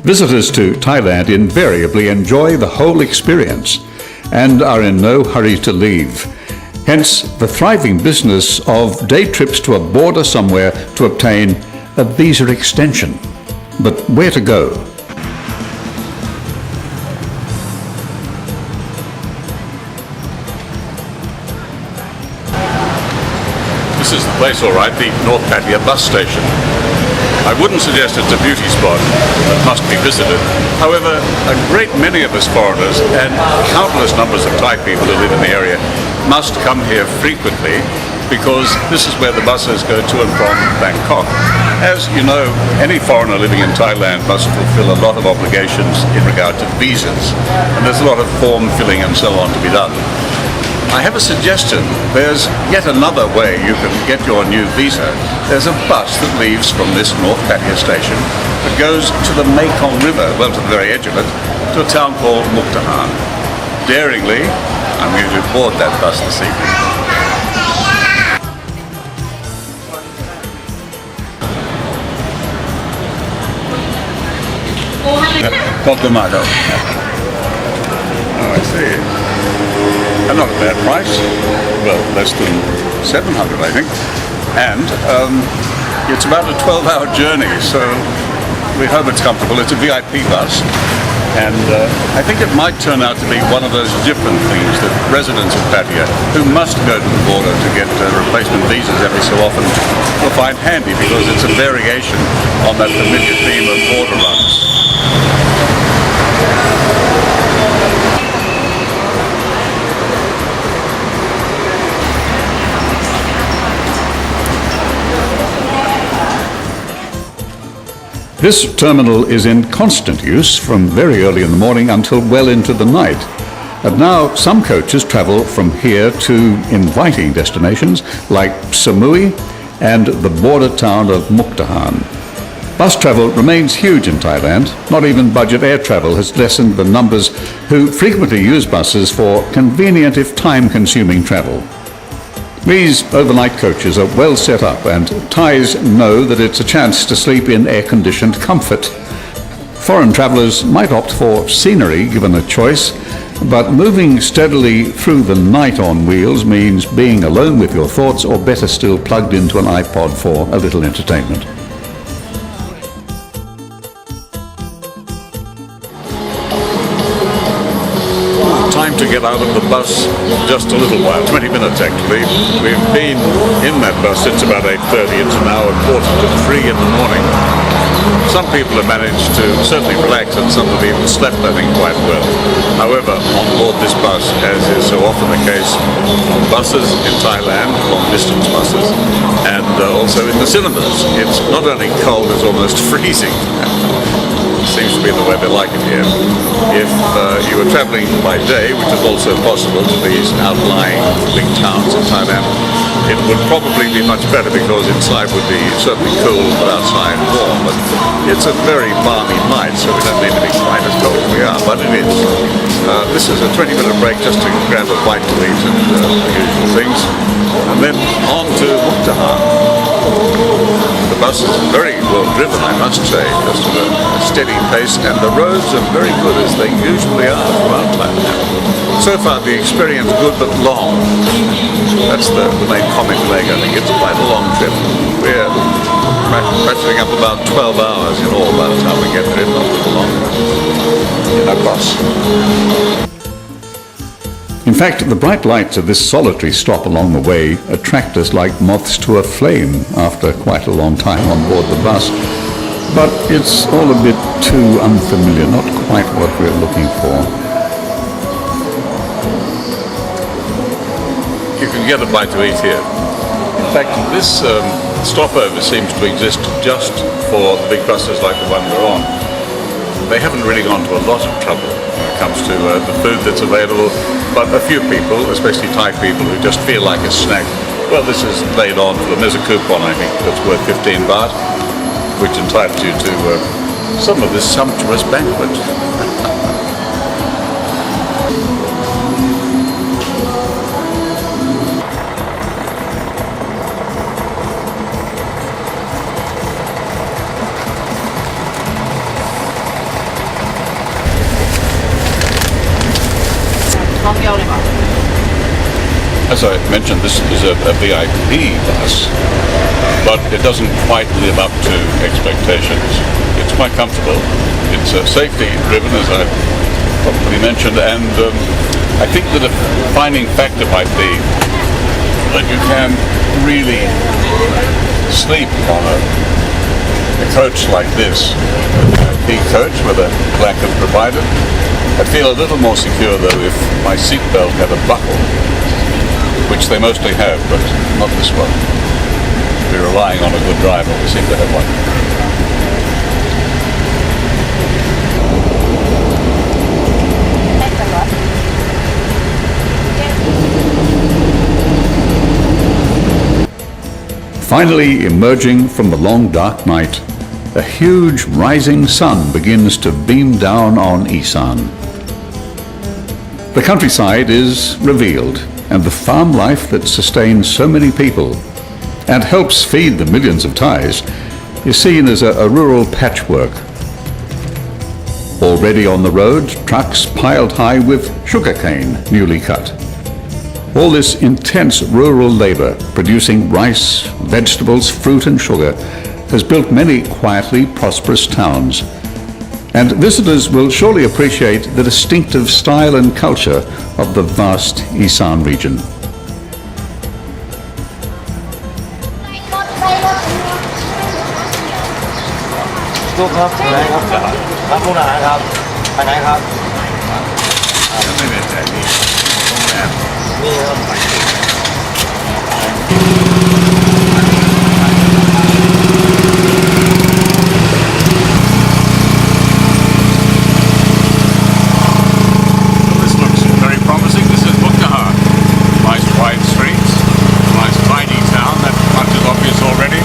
Visitors to Thailand invariably enjoy the whole experience and are in no hurry to leave. Hence, the thriving business of day trips to a border somewhere to obtain a visa extension. But where to go? This is the place, all right, the North Pattaya bus station. I wouldn't suggest it's a beauty spot that must be visited. However, a great many of us foreigners and countless numbers of Thai people who live in the area must come here frequently because this is where the buses go to and from Bangkok. As you know, any foreigner living in Thailand must fulfill a lot of obligations in regard to visas, and there's a lot of form filling and so on to be done. I have a suggestion. There's yet another way you can get your new visa. There's a bus that leaves from this North Pattaya station that goes to the Mekong River, well, to the very edge of it, to a town called Mukdahan. Daringly, I'm going to board that bus this evening. Tomato. Oh, I see. And not a bad price. Well, less than 700, I think. And it's about a 12-hour journey, so we hope it's comfortable. It's a VIP bus, and I think it might turn out to be one of those different things that residents of Pattaya, who must go to the border to get replacement visas every so often, will find handy because it's a variation on that familiar theme of border runs. This terminal is in constant use from very early in the morning until well into the night. And now some coaches travel from here to inviting destinations like Samui and the border town of Mukdahan. Bus travel remains huge in Thailand. Not even budget air travel has lessened the numbers who frequently use buses for convenient if time-consuming travel. These overnight coaches are well set up, and Thais know that it's a chance to sleep in air-conditioned comfort. Foreign travellers might opt for scenery given a choice, but moving steadily through the night on wheels means being alone with your thoughts, or better still plugged into an iPod for a little entertainment. Time to get out of the bus just a little while, 20 minutes actually. We've been in that bus since about 8:30. It's now a quarter to 3 in the morning. Some people have managed to certainly relax, and some have even slept, I think, quite well. However, on board this bus, as is so often the case on buses in Thailand, long-distance buses, and also in the cinemas, it's not only cold, it's almost freezing. Seems to be the way they like it here. If you were travelling by day, which is also possible to these outlying big towns in Thailand, it would probably be much better because inside would be certainly cool but outside warm. But it's a very balmy night, so we don't need to be quite as cold as we are, but it is. This is a 20-minute break just to grab a bite to eat and the usual things. And then on to Mukdahan. The bus is very well driven, I must say, just at a steady pace, and the roads are very good, as they usually are throughout Thailand. So far the experience good but long. That's the main comic leg. I think it's quite a long trip. We're ratcheting up about 12 hours in all by the time we get there, if not a little longer, in our bus. In fact, the bright lights of this solitary stop along the way attract us like moths to a flame after quite a long time on board the bus. But it's all a bit too unfamiliar, not quite what we're looking for. You can get a bite to eat here. In fact, this stopover seems to exist just for the big buses like the one we're on. They haven't really gone to a lot of trouble when it comes to the food that's available, but a few people, especially Thai people, who just feel like a snack, well, this is laid on for them. There's a coupon, I think, that's worth 15 baht, which entitles you to some of this sumptuous banquet. As I mentioned, this is a VIP bus, but it doesn't quite live up to expectations. It's quite comfortable. It's safety driven, as I probably mentioned, and I think that a defining factor might be that you can really sleep on a coach like this, a big coach with a blanket provided. I'd feel a little more secure though if my seatbelt had a buckle, which they mostly have, but not this one. We're relying on a good driver. We seem to have one. Finally emerging from the long dark night, a huge rising sun begins to beam down on Isan. The countryside is revealed, and the farm life that sustains so many people and helps feed the millions of Thais is seen as a rural patchwork. Already on the road, trucks piled high with sugarcane newly cut. All this intense rural labor, producing rice, vegetables, fruit and sugar, has built many quietly prosperous towns. And visitors will surely appreciate the distinctive style and culture of the vast Isan region. This looks very promising. This is Mukdahan. Nice wide streets, nice tidy town. That much is obvious already.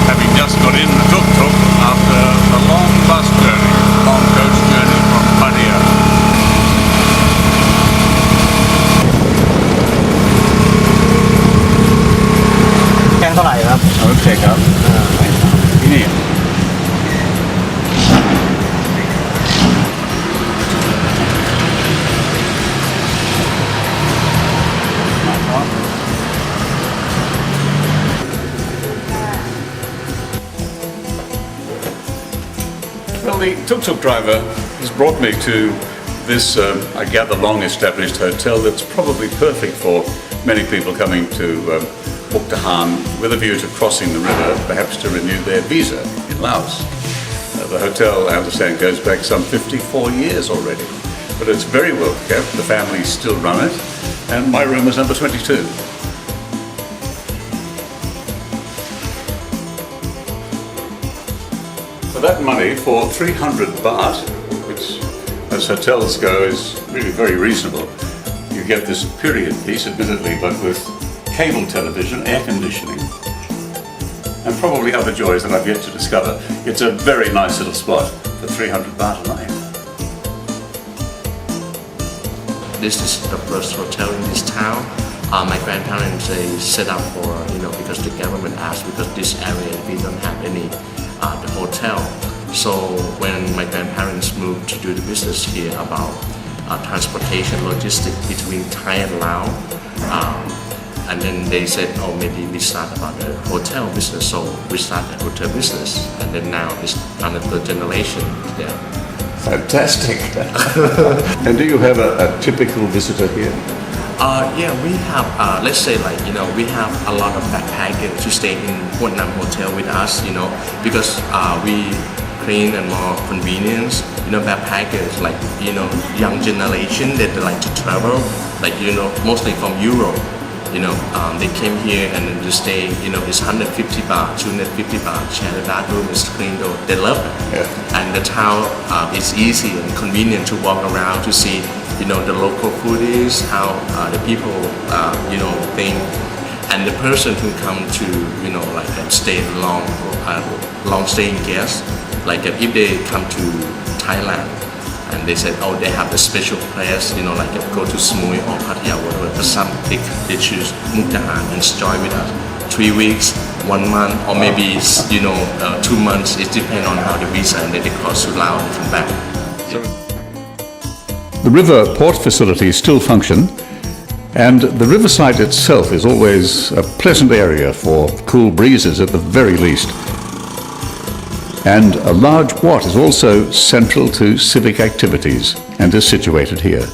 Having just got in the tuk-tuk after a long bus journey, long coach journey from Pattaya. Okay,ครับที่นี่ Well, the tuk-tuk driver has brought me to this, I gather, long-established hotel that's probably perfect for many people coming to Mukdahan with a view to crossing the river, perhaps to renew their visa in Laos. The hotel, I understand, goes back some 54 years already, but it's very well kept. The family still run it, and my room is number 22. For that money, for 300 baht, which as hotels go is really very reasonable, you get this period piece, admittedly, but with cable television, air conditioning, and probably other joys that I've yet to discover. It's a very nice little spot for 300 baht a night. This is the first hotel in this town. My grandparents, they set up for, because the government asked, because this area, we don't have any the hotel. So when my grandparents moved to do the business here about transportation, logistics between Thai and Laos, and then they said, oh, maybe we start about the hotel business. So we started hotel business, and then now it's another generation there. Fantastic. And do you have a typical visitor here? Yeah, we have, let's say we have a lot of backpackers who stay in Vietnam hotel with us, because we clean and more convenience. Backpackers young generation that they like to travel, mostly from Europe. They came here and then to stay, it's 150 baht, 250 baht, share the bathroom, is clean, though. They love it. Yeah. And the town is easy and convenient to walk around to see, the local foodies, how the people, think. And the person who come to, stay long staying guests, if they come to Thailand, and they said, oh, they have a special place, go to Samui or Pattaya, whatever. For some, they choose Mukdahan and enjoy with us. 3 weeks, 1 month, or maybe 2 months. It depends on how the visa, and then they cross to Laos and come back. The river port facilities still function, And the riverside itself is always a pleasant area for cool breezes at the very least. And a large wat is also central to civic activities and is situated here.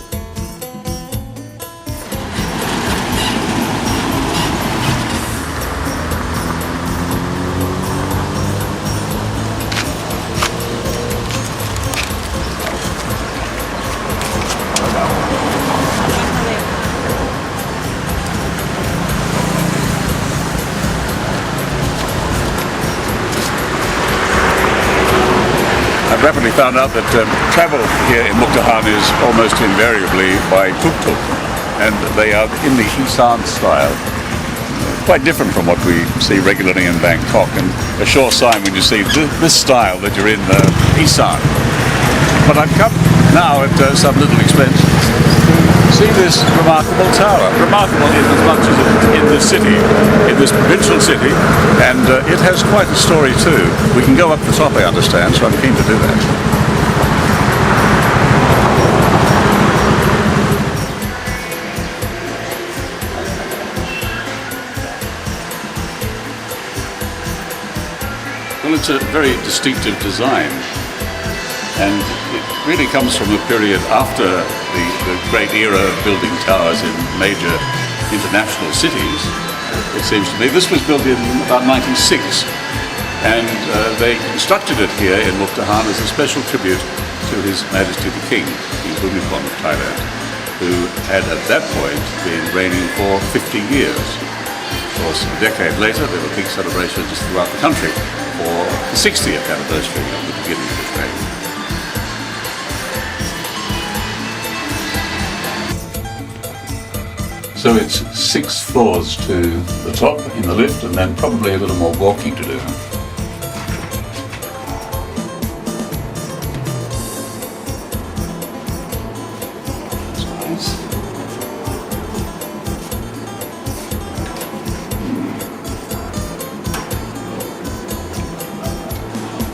I've rapidly found out that travel here in Mukdahan is almost invariably by tuk-tuk, and they are in the Isan style, quite different from what we see regularly in Bangkok, and a sure sign when you see this style that you're in Isan. But I've come now at some little expense to see this remarkable tower. Remarkable in as much as it's in this city, in this provincial city, and it has quite a story too. We can go up the top, I understand, so I'm keen to do that. Well, it's a very distinctive design, and it really comes from a period after the great era of building towers in major international cities, it seems to me. This was built in about 1906, and they constructed it here in Mukdahan as a special tribute to His Majesty the King, King Roong Reuang of Thailand, who had at that point been reigning for 50 years. Of course, a decade later, there were big celebrations throughout the country for the 60th anniversary of the beginning of his reign. So it's 6 floors to the top in the lift, and then probably a little more walking to do. That's nice.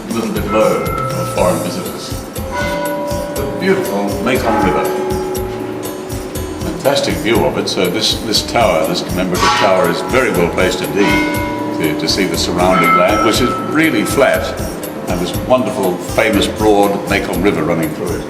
A little bit low for foreign visitors. The beautiful Mekong River. Fantastic view of it. So this tower, this commemorative tower, is very well placed indeed to see the surrounding land, which is really flat, and this wonderful, famous, broad Mekong River running through it.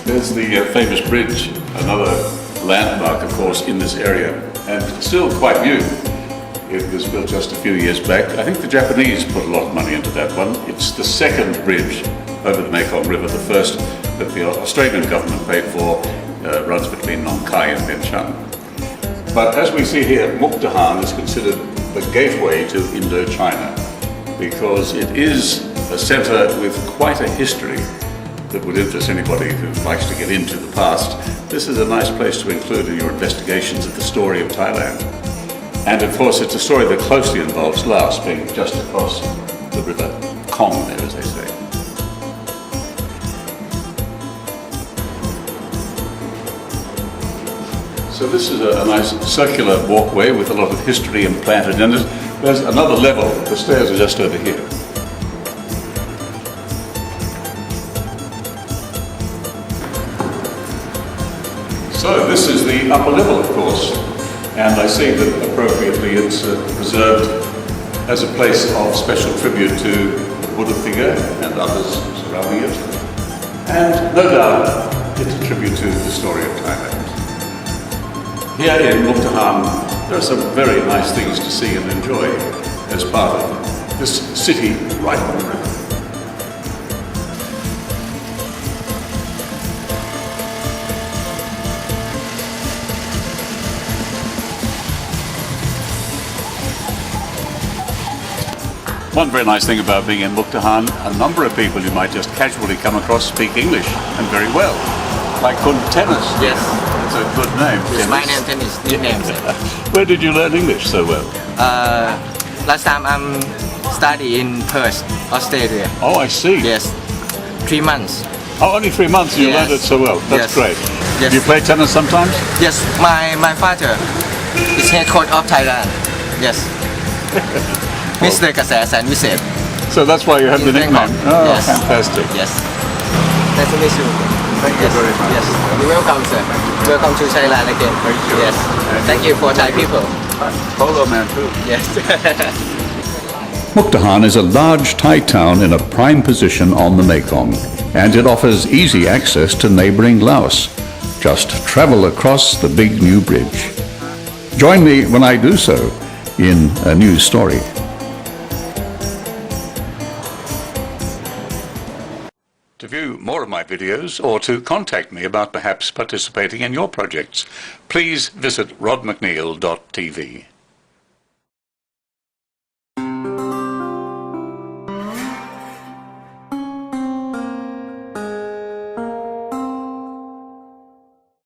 There's the famous bridge, another landmark, of course, in this area, and still quite new. It was built just a few years back. I think the Japanese put a lot of money into that one. It's the second bridge over the Mekong River. The first that the Australian government paid for runs between Nong Khai and Bien Chang. But as we see here, Mukdahan is considered the gateway to Indochina because it is a centre with quite a history that would interest anybody who likes to get into the past. This is a nice place to include in your investigations of the story of Thailand. And of course, it's a story that closely involves Laos, being just across the river Kong there, as they say. So this is a nice circular walkway with a lot of history implanted in it. There's another level. The stairs are just over here. So this is the upper level, of course. And I see that appropriately it's preserved as a place of special tribute to the Buddha figure and others surrounding it. And no doubt it's a tribute to the story of Thailand. Here in Mukdahan, there are some very nice things to see and enjoy as part of this city right on the river. One very nice thing about being in Mukdahan, a number of people you might just casually come across speak English, and very well. Like Kun Tennis. Yes. It's a good name. It's my name, Tennis. Nickname. Where did you learn English so well? Last time I'm study in Perth, Australia. Oh, I see. Yes. 3 months. Oh, only 3 months you Yes. learned it so well. That's Yes. great. Yes. Do you play tennis sometimes? Yes. My father is head coach of Thailand. Yes. Mr. กระแสแสนวิเศษ So that's why you have the In nickname. Bangkok. Oh, Yes. fantastic. Yes. Nice to meet you. Thank you very much. Yes. You're welcome, sir. Welcome to Thailand again. Thank you. Yes. Thank you for Thai people. Polo man too. Yes. Mukdahan is a large Thai town in a prime position on the Mekong, and it offers easy access to neighbouring Laos. Just travel across the big new bridge. Join me when I do so in a new story. To view more of my videos or to contact me about perhaps participating in your projects, please visit rodmcneil.tv.